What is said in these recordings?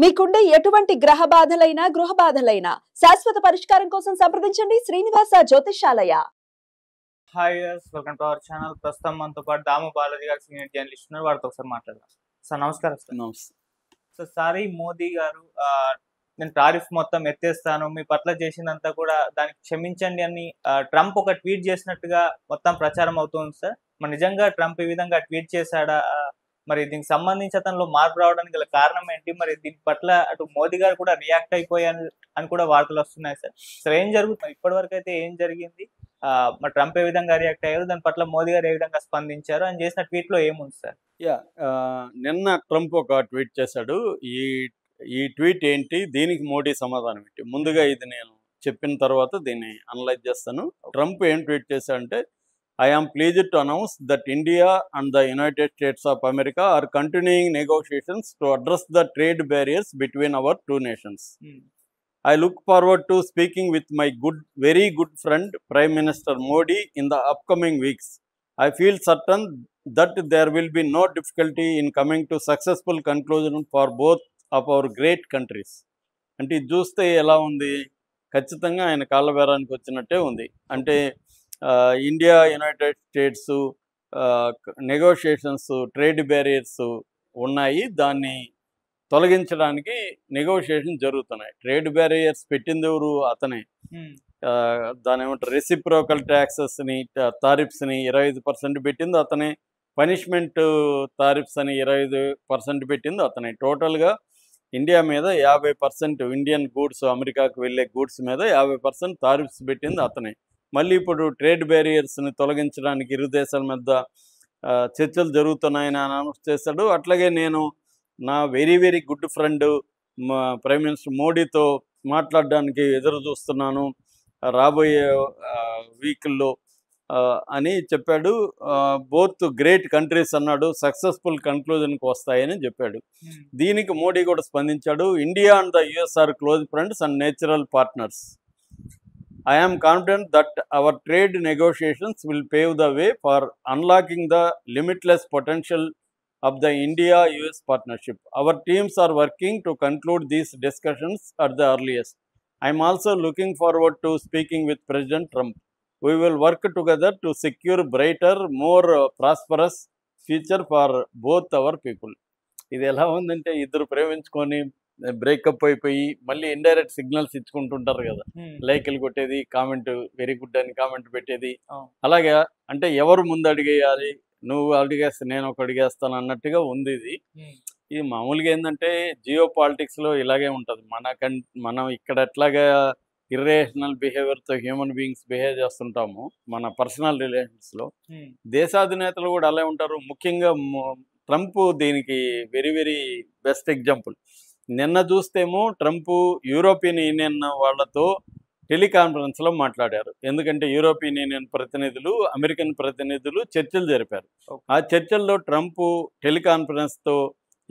మీకుండే ఎటువంటి గ్రహ బాధలైనా గృహ బాధలైనా శాశ్వత పరిష్కారం కోసం సంప్రదించండి Srinivasa Jyotishalaya. Hi welcome to our channel. ప్రస్తుతం మనతో పాటు దాము బాలాజీ గారు సీనియర్ జర్నలిస్ట్ ఉన్నారు. వారితో ఒకసారి మాట్లాడదాం. సార్ నమస్కారం. సార్ నమస్తే. సారీ మోదీ గారు నేను టారిఫ్ మొత్తం ఎత్తేస్తాను, మీ పట్ల చేసినంతా కూడా దానికి క్షమించండి అని ట్రంప్ ఒక ట్వీట్ చేసినట్టుగా మొత్తం ప్రచారం అవుతుంది సార్. మరి నిజంగా ట్రంప్ ఈ విధంగా ట్వీట్ చేశాడా? మరి దీనికి సంబంధించి అతనిలో మార్పు రావడానికి గల కారణం ఏంటి? మరి దీని పట్ల అటు మోదీ గారు కూడా రియాక్ట్ అయిపోయాను అని కూడా వార్తలు వస్తున్నాయి సార్. సార్ ఏం జరుగుతుంది? ఇప్పటి వరకు అయితే ఏం జరిగింది? మరి ట్రంప్ ఏ విధంగా రియాక్ట్ అయ్యారు, దాని పట్ల మోదీ గారు ఏ విధంగా స్పందించారు, అని చేసిన ట్వీట్ లో ఏముంది సార్? నిన్న ట్రంప్ ఒక ట్వీట్ చేశాడు. ఈ ట్వీట్ ఏంటి, దీనికి మోడీ సమాధానం ఏంటి? ముందుగా ఇది నేను చెప్పిన తర్వాత దీన్ని అనలైజ్ చేస్తాను. ట్రంప్ ఏం ట్వీట్ చేశాడంటే, I am pleased to announce that India and the United States of America are continuing negotiations to address the trade barriers between our two nations. I look forward to speaking with my very good friend Prime Minister Modi in the upcoming weeks. I feel certain that there will be no difficulty in coming to successful conclusion for both of our great countries. అంటే ఇది చూస్తే ఎలా ఉంది? ఖచ్చితంగా ఆయన కాళ్ళబేరానికి వచ్చినట్టే ఉంది. అంటే India United states negotiations, trade barriers ఉన్నాయి, దాన్ని తొలగించడానికి నెగోషియేషన్ జరుగుతున్నాయి. ట్రేడ్ బ్యారియర్స్ పెట్టింది ఎవరు? అతనే. దాని ఏమంటారు, రెసిప్రోకల్ ట్యాక్సెస్ని, టారిఫ్స్ని 25% పెట్టింది అతనే. పనిష్మెంట్ టారిఫ్స్ అని 25% పెట్టింది అతనే. టోటల్గా ఇండియా మీద 50%, ఇండియన్ గూడ్స్ అమెరికాకు వెళ్ళే గూడ్స్ మీద 50% టారిఫ్స్ పెట్టింది అతనే. మళ్ళీ ఇప్పుడు ట్రేడ్ బ్యారియర్స్ని తొలగించడానికి ఇరు దేశాల మధ్య చర్చలు జరుగుతున్నాయని అనౌన్స్ చేశాడు. అట్లాగే నేను నా very good friend prime minister మోడీతో మాట్లాడడానికి ఎదురు చూస్తున్నాను రాబోయే వీక్ల్లో అని చెప్పాడు. బోత్ గ్రేట్ కంట్రీస్ అన్నాడు, సక్సెస్ఫుల్ కన్క్లూజన్కి వస్తాయని చెప్పాడు. దీనికి మోడీ కూడా స్పందించాడు. India and the US are close friends and natural partners. I am confident that our trade negotiations will pave the way for unlocking the limitless potential of the India-US partnership. Our teams are working to conclude these discussions at the earliest. I am also looking forward to speaking with President Trump. We will work together to secure brighter, more prosperous future for both our people. ఇది ఎలా ఉందంటే, ఇద్దరు ప్రేమించుకొని breakup అయిపోయి మళ్ళీ indirect signals ఇచ్చుకుంటుంటారు కదా, లైకులు కొట్టేది, comment very good అని కామెంట్ పెట్టేది. అలాగే అంటే ఎవరు ముందు అడిగేయాలి, నువ్వు అడిగేస్తే నేను ఒక అడిగేస్తాను అన్నట్టుగా ఉంది ఇది. ఇది మామూలుగా ఏంటంటే జియో పాలిటిక్స్లో ఇలాగే ఉంటుంది. మనం ఇక్కడ ఎట్లాగా ఇర్రేషనల్ బిహేవియర్తో హ్యూమన్ బీయింగ్స్ బిహేవ్ చేస్తుంటాము మన పర్సనల్ రిలేషన్స్లో, దేశాధినేతలు కూడా అలా ఉంటారు. ముఖ్యంగా ట్రంప్ దీనికి వెరీ బెస్ట్ ఎగ్జాంపుల్. నిన్న చూస్తేమో ట్రంప్ యూరోపియన్ యూనియన్ వాళ్ళతో టెలికాన్ఫరెన్స్లో మాట్లాడారు. ఎందుకంటే యూరోపియన్ యూనియన్ ప్రతినిధులు, అమెరికన్ ప్రతినిధులు చర్చలు జరిపారు. ఆ చర్చల్లో ట్రంప్ టెలికాన్ఫరెన్స్తో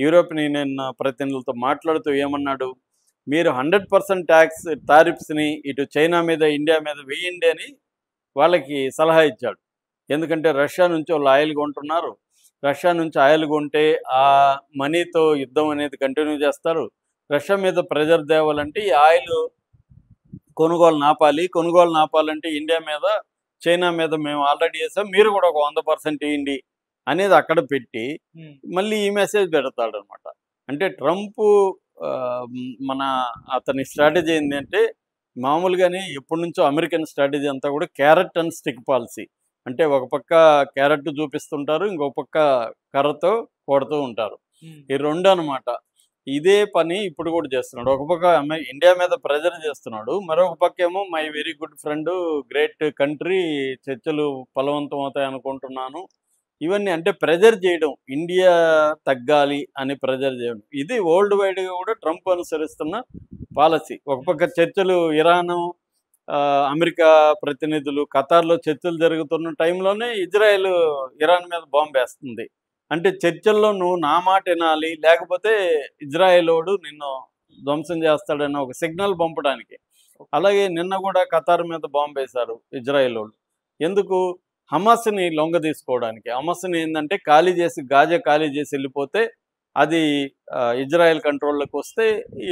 యూరోపియన్ యూనియన్ ప్రతినిధులతో మాట్లాడుతూ ఏమన్నాడు, మీరు 100% టారిఫ్స్ని ఇటు చైనా మీద, ఇండియా మీద వేయండి అని వాళ్ళకి సలహా ఇచ్చాడు. ఎందుకంటే రష్యా నుంచి వాళ్ళు ఆయిల్ కొంటున్నారు. రష్యా నుంచి ఆయిల్ కొంటే ఆ మనీతో యుద్ధం అనేది కంటిన్యూ చేస్తారు. రష్యా మీద ప్రెజర్ తేవాలంటే ఈ ఆయిల్ కొనుగోలు నాపాలంటే ఇండియా మీద, చైనా మీద మేము ఆల్రెడీ చేసాం, మీరు కూడా ఒక 100% ఇవ్వండి అనేది అక్కడ పెట్టి మళ్ళీ ఈ మెసేజ్ పెడతాడు అనమాట. అంటే ట్రంప్ అతని స్ట్రాటజీ ఏంటంటే, మామూలుగానే ఎప్పటి నుంచో అమెరికన్ స్ట్రాటజీ అంతా కూడా క్యారెట్ అండ్ స్టిక్ పాలసీ. అంటే ఒక పక్క క్యారెట్ చూపిస్తుంటారు, ఇంకొక పక్క కర్రతో కొడుతూ ఉంటారు. ఈ రెండు అనమాట. ఇదే పని ఇప్పుడు కూడా చేస్తున్నాడు. ఒక పక్క ఇండియా మీద ప్రెజర్ చేస్తున్నాడు, మరొక పక్క ఏమో my very good friend, great country, చర్చలు ఫలవంతం అవుతాయి అనుకుంటున్నాను. ఇవన్నీ అంటే ప్రెజర్ చేయడం, ఇండియా తగ్గాలి అని ప్రెజర్ చేయడం. ఇది వరల్డ్ వైడ్గా కూడా ట్రంప్ అనుసరిస్తున్న పాలసీ. ఒక పక్క చర్చలు, ఇరాను, అమెరికా ప్రతినిధులు ఖతార్లో చర్చలు జరుగుతున్న టైంలోనే ఇజ్రాయెల్ ఇరాన్ మీద బాంబు వేస్తుంది. అంటే చర్చల్లో నువ్వు నా మాట వినాలి, లేకపోతే ఇజ్రాయెలోడు నిన్ను ధ్వంసం చేస్తాడన్న ఒక సిగ్నల్ పంపడానికి. అలాగే నిన్న కూడా ఖతార్ మీద బాంబు వేశారు ఇజ్రాయెలోడు. ఎందుకు? హమాస్ని లొంగ తీసుకోవడానికి. హమాస్ని ఏంటంటే గాజా ఖాళీ చేసి వెళ్ళిపోతే అది ఇజ్రాయెల్ కంట్రోల్లోకి వస్తే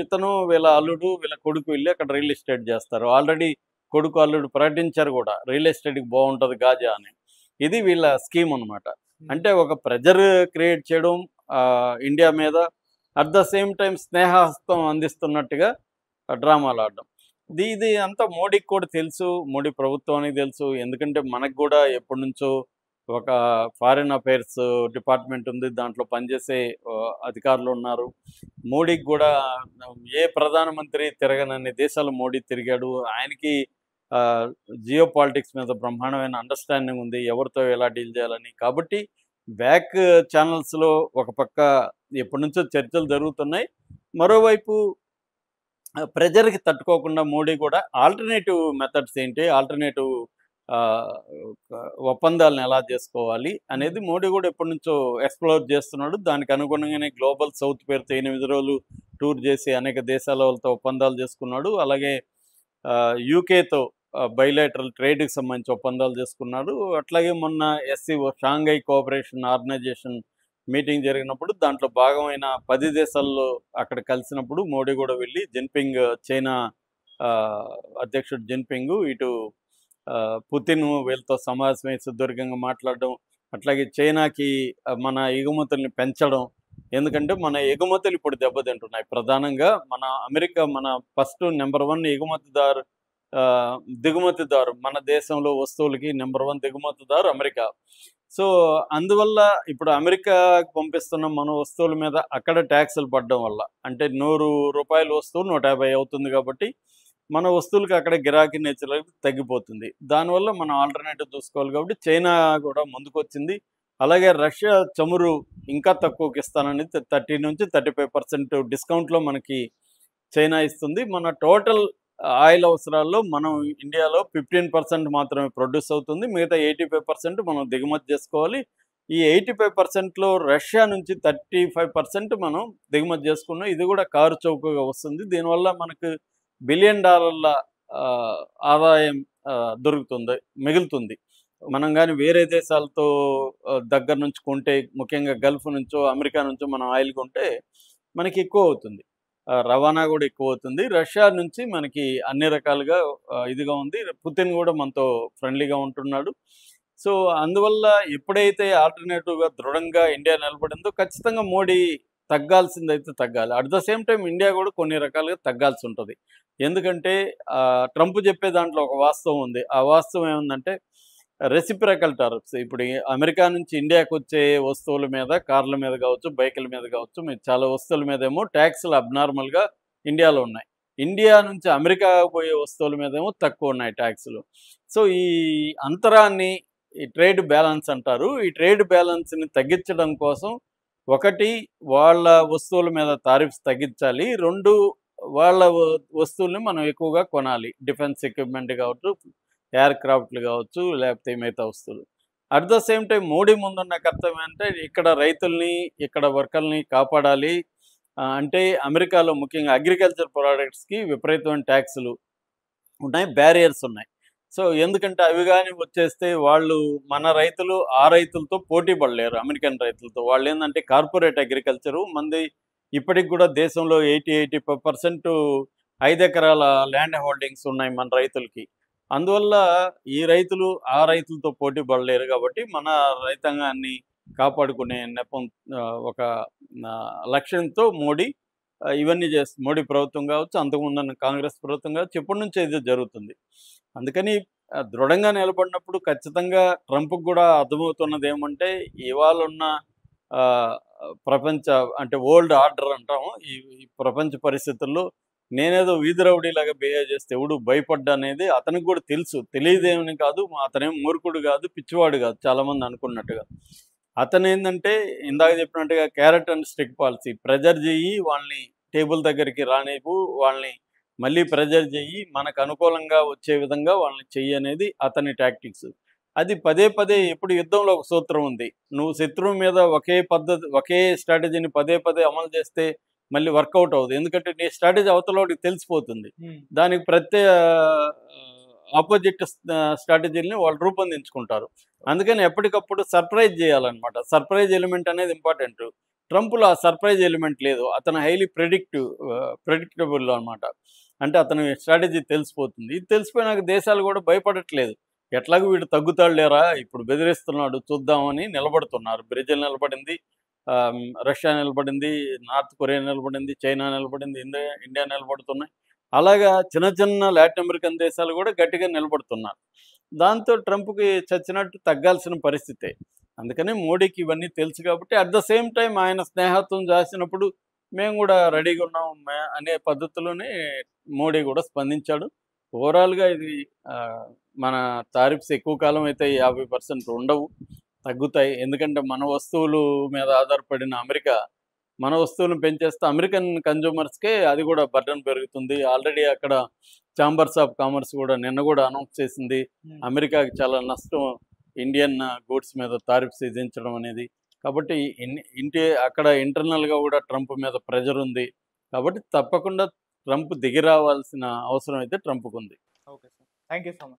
ఇతను వీళ్ళ అల్లుడు వీళ్ళ కొడుకు వెళ్ళి అక్కడ రియల్ ఎస్టేట్ చేస్తారు. ఆల్రెడీ కొడుకు అల్లుడు ప్రకటించారు కూడా రియల్ ఎస్టేట్కి బాగుంటుంది గాజా అని. ఇది వీళ్ళ స్కీమ్ అనమాట. అంటే ఒక ప్రెజర్ క్రియేట్ చేయడం ఇండియా మీద, అట్ ద సేమ్ టైం స్నేహహస్తం అందిస్తున్నట్టుగా డ్రామాలు ఆడడం. ఇది అంతా మోడీకి కూడా తెలుసు, మోడీ ప్రభుత్వానికి తెలుసు. ఎందుకంటే మనకు కూడా ఎప్పటి నుంచో ఒక ఫారిన్ అఫైర్స్ డిపార్ట్మెంట్ ఉంది, దాంట్లో పనిచేసే అధికారులు ఉన్నారు. మోడీకి కూడా ఏ ప్రధానమంత్రి తిరగనన్ని దేశాలు మోడీ తిరిగాడు. ఆయనకి జియో పాలిటిక్స్ మీద బ్రహ్మాండమైన అండర్స్టాండింగ్ ఉంది, ఎవరితో ఎలా డీల్ చేయాలని. కాబట్టి బ్యాక్ ఛానల్స్లో ఒక పక్క ఎప్పటి నుంచో చర్చలు జరుగుతున్నాయి. మరోవైపు ప్రెజర్కి తట్టుకోకుండా మోడీ కూడా ఆల్టర్నేటివ్ మెథడ్స్ ఏంటి, ఆల్టర్నేటివ్ ఒప్పందాలను ఎలా చేసుకోవాలి అనేది మోడీ కూడా ఎప్పటి నుంచో ఎక్స్ప్లోర్ చేస్తున్నాడు. దానికి అనుగుణంగానే గ్లోబల్ సౌత్ పేరుతో 8 రోజులు టూర్ చేసి అనేక దేశాల వాళ్ళతో ఒప్పందాలు చేసుకున్నాడు. అలాగే యూకేతో బైలేటరల్ ట్రేడ్కి సంబంధించి ఒప్పందాలు చేసుకున్నాడు. అట్లాగే మొన్న SCO Shanghai cooperation organisation meeting జరిగినప్పుడు దాంట్లో భాగమైన 10 దేశాల్లో అక్కడ కలిసినప్పుడు మోడీ కూడా వెళ్ళి జిన్పింగ్, చైనా అధ్యక్షుడు జిన్పింగ్, ఇటు పుతిన్ వీళ్ళతో సమావేశమై సుదీర్ఘంగా మాట్లాడడం. అట్లాగే చైనాకి మన ఎగుమతుల్ని పెంచడం. ఎందుకంటే మన ఎగుమతులు ఇప్పుడు దెబ్బతింటున్నాయి. ప్రధానంగా మన అమెరికా మన ఫస్ట్ నెంబర్ 1 ఎగుమతిదారు, దిగుమతిదారు. మన దేశంలో వస్తువులకి నెంబర్ 1 దిగుమతిదారు అమెరికా. సో అందువల్ల ఇప్పుడు అమెరికాకి పంపిస్తున్న మన వస్తువుల మీద అక్కడ ట్యాక్సులు పడడం వల్ల, అంటే 100 రూపాయల వస్తువు 150 అవుతుంది. కాబట్టి మన వస్తువులకి అక్కడ గిరాకీ నేచర్ తగ్గిపోతుంది. దానివల్ల మనం ఆల్టర్నేటివ్ చూసుకోవాలి. కాబట్టి చైనా కూడా ముందుకు వచ్చింది. అలాగే రష్యా చమురు ఇంకా తక్కువకి ఇస్తానని 30 నుంచి 35% డిస్కౌంట్లో మనకి చైనా ఇస్తుంది. మన టోటల్ ఆయిల్ అవసరాల్లో మనం ఇండియాలో 15% మాత్రమే ప్రొడ్యూస్ అవుతుంది. మిగతా 85% మనం దిగుమతి చేసుకోవాలి. ఈ 85%లో రష్యా నుంచి 35% మనం దిగుమతి చేసుకున్నాం. ఇది కూడా కారు చౌకగా వస్తుంది. దీనివల్ల మనకు $1 బిలియన్ ఆదాయం మిగులుతుంది. మనం కానీ వేరే దేశాలతో దగ్గర నుంచి కొంటే, ముఖ్యంగా గల్ఫ్ నుంచో అమెరికా నుంచో మనం ఆయిల్ కొంటే మనకి ఎక్కువ అవుతుంది, రవాణా కూడా ఎక్కువ అవుతుంది. రష్యా నుంచి మనకి అన్ని రకాలుగా ఇదిగా ఉంది. పుతిన్ కూడా మనతో ఫ్రెండ్లీగా ఉంటున్నాడు. సో అందువల్ల ఎప్పుడైతే ఆల్టర్నేటివ్గా దృఢంగా ఇండియా నిలబడిందో ఖచ్చితంగా మోడీ తగ్గాల్సిందైతే తగ్గాలి. At the same time India కూడా కొన్ని రకాలుగా తగ్గాల్సి ఉంటుంది. ఎందుకంటే ట్రంప్ చెప్పే దాంట్లో ఒక వాస్తవం ఉంది. ఆ వాస్తవం ఏముందంటే రెసిప్రకల్ టారిఫ్స్. ఇప్పుడు అమెరికా నుంచి ఇండియాకు వచ్చే వస్తువుల మీద, కార్ల మీద కావచ్చు, బైకుల మీద కావచ్చు, మీరు చాలా వస్తువుల మీద ఏమో ట్యాక్సులు అబ్నార్మల్గా ఇండియాలో ఉన్నాయి. ఇండియా నుంచి అమెరికా పోయే వస్తువుల మీద ఏమో తక్కువ ఉన్నాయి ట్యాక్సులు. సో ఈ అంతరాన్ని ఈ ట్రేడ్ బ్యాలెన్స్ అంటారు. ఈ ట్రేడ్ బ్యాలెన్స్ని తగ్గించడం కోసం ఒకటి వాళ్ళ వస్తువుల మీద టారిఫ్స్ తగ్గించాలి, 2 వాళ్ళ వస్తువుల్ని మనం ఎక్కువగా కొనాలి. డిఫెన్స్ ఎక్విప్మెంట్ కావచ్చు, ఎయిర్ క్రాఫ్ట్లు కావచ్చు, లేకపోతే మిగతా వస్తువులు. At the same time Modi ముందున్న కర్తవ్యం అంటే ఇక్కడ రైతుల్ని, ఇక్కడ వర్కర్ని కాపాడాలి. అంటే అమెరికాలో ముఖ్యంగా అగ్రికల్చర్ ప్రోడక్ట్స్కి విపరీతమైన ట్యాక్సులు ఉన్నాయి, బ్యారియర్స్ ఉన్నాయి. సో ఎందుకంటే అవి కానీ వచ్చేస్తే వాళ్ళు మన రైతులు ఆ రైతులతో పోటీ పడలేరు. అమెరికన్ రైతులతో వాళ్ళు ఏంటంటే కార్పొరేట్ అగ్రికల్చరు మంది ఇప్పటికి కూడా దేశంలో 80-85% 5 ఎకరాల ల్యాండ్ హోల్డింగ్స్ ఉన్నాయి మన రైతులకి. అందువల్ల ఈ రైతులు ఆ రైతులతో పోటీ పడలేరు. కాబట్టి మన రైతాంగాన్ని కాపాడుకునే నెపం ఒక లక్ష్యంతో మోడీ ఇవన్నీ మోడీ ప్రభుత్వం కావచ్చు, అంతకుముందు కాంగ్రెస్ ప్రభుత్వం కావచ్చు, ఎప్పటి నుంచో ఇది జరుగుతుంది. అందుకని దృఢంగా నిలబడినప్పుడు ఖచ్చితంగా ట్రంప్కి కూడా అర్థమవుతున్నది ఏమంటే ఇవాళ ఉన్న ప్రపంచ అంటే వరల్డ్ ఆర్డర్ అంటాము, ఈ ప్రపంచ పరిస్థితుల్లో నేనేదో వీధి రౌడీలాగా బిహేవ్ చేస్తే ఎవడు భయపడ్డా అనేది అతనికి కూడా తెలుసు. తెలియదేమని కాదు, అతనేం మూర్ఖుడు కాదు, పిచ్చివాడు కాదు చాలామంది అనుకున్నట్టుగా. అతను ఏంటంటే ఇందాక చెప్పినట్టుగా carrot and stick policy. Pressure చెయ్యి, వాళ్ళని టేబుల్ దగ్గరికి రానివ్వు, వాళ్ళని మళ్ళీ ప్రెజర్ చెయ్యి, మనకు అనుకూలంగా వచ్చే విధంగా వాళ్ళని చెయ్యి అనేది అతని టాక్టిక్స్. అది పదే పదే ఎప్పుడు యుద్ధంలో ఒక సూత్రం ఉంది, నువ్వు శత్రువు మీద ఒకే స్ట్రాటజీని పదే పదే అమలు చేస్తే మళ్ళీ వర్కౌట్ అవుతుంది. ఎందుకంటే నీ స్ట్రాటజీ అవతలకి తెలిసిపోతుంది. దానికి ఆపోజిట్ స్ట్రాటజీని వాళ్ళు రూపొందించుకుంటారు. అందుకని ఎప్పటికప్పుడు సర్ప్రైజ్ చేయాలన్నమాట. సర్ప్రైజ్ ఎలిమెంట్ అనేది ఇంపార్టెంట్. ట్రంప్లో ఆ సర్ప్రైజ్ ఎలిమెంట్ లేదు. అతను హైలీ ప్రెడిక్టబుల్ అనమాట. అంటే అతని స్ట్రాటజీ తెలిసిపోతుంది. ఇది తెలిసిపోయినాక దేశాలు కూడా భయపడట్లేదు. ఎట్లాగో వీడు తగ్గుతాడు లేరా, ఇప్పుడు బెదిరిస్తున్నాడు చూద్దామని నిలబడుతున్నారు. బ్రెజిల్ నిలబడింది, రష్యా నిలబడింది, నార్త్ కొరియా నిలబడింది, చైనా నిలబడింది, ఇండియా నిలబడుతున్నాయి. అలాగా చిన్న చిన్న లాటిన్ అమెరికన్ దేశాలు కూడా గట్టిగా నిలబడుతున్నారు. దాంతో ట్రంప్కి చచ్చినట్టు తగ్గాల్సిన పరిస్థితే. అందుకని మోడీకి ఇవన్నీ తెలుసు కాబట్టి అట్ ద సేమ్ టైం ఆయన స్నేహత్వం చేసినప్పుడు మేము కూడా రెడీగా ఉన్నాం అనే పద్ధతిలోనే మోడీ కూడా స్పందించాడు. ఓవరాల్గా ఇది మన టారిఫ్స్ ఎక్కువ కాలం అయితే 50% ఉండవు, తగ్గుతాయి. ఎందుకంటే మన వస్తువులు మీద ఆధారపడిన అమెరికా మన వస్తువులను పెంచేస్తే అమెరికన్ కన్జ్యూమర్స్కే అది కూడా బర్డన్ పెరుగుతుంది. ఆల్రెడీ అక్కడ ఛాంబర్స్ ఆఫ్ కామర్స్ కూడా నిన్న కూడా అనౌన్స్ చేసింది అమెరికాకి చాలా నష్టం ఇండియన్ గూడ్స్ మీద టారిఫ్స్ విధించడం అనేది. కాబట్టి అక్కడ ఇంటర్నల్గా కూడా ట్రంప్ మీద ప్రెజర్ ఉంది. కాబట్టి తప్పకుండా ట్రంప్ దిగి రావాల్సిన అవసరం అయితే ట్రంప్కు ఉంది. Okay sir, thank you so much.